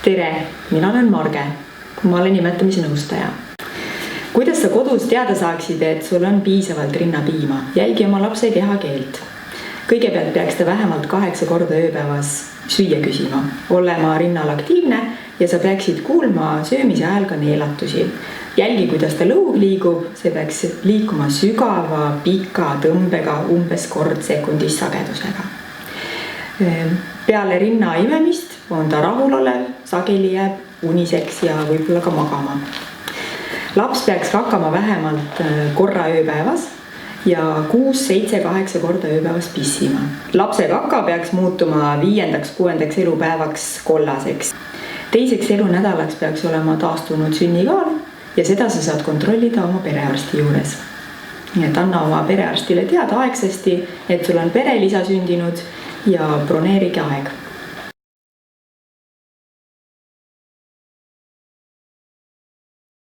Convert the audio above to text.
Tere, mina olen Marge. Ma olen imetamise nõustaja. Kuidas sa kodus teada saaksid, et sul on piisavalt rinnapiima? Jälgi oma lapse kehakeelt. Kõigepealt peaks ta vähemalt 8 korda ööpäevas süüa küsima, olema rinnal aktiivne ja sa peaksid kuulma söömise ajal ka neelatusi. Jälgi, kuidas ta lõug liigub, see peaks liikuma sügava, pika tõmbega umbes kord sekundis sagedusega. Peale rinna imemist on ta rahulolev, sageli jääb uniseks ja võib-olla ka magama. Laps peaks kakkama vähemalt korra ööpäevas ja 6, 7, 8 korda ööpäevas pissima. Lapse kaka peaks muutuma 5., 6. elupäevaks kollaseks. Teiseks elunädalaks peaks olema taastunud sünnikaal ja seda sa saad kontrollida oma perearsti juures. Nii et anna oma perearstile teada aegsasti, et sul on perelisa sündinud ja broneerige aeg.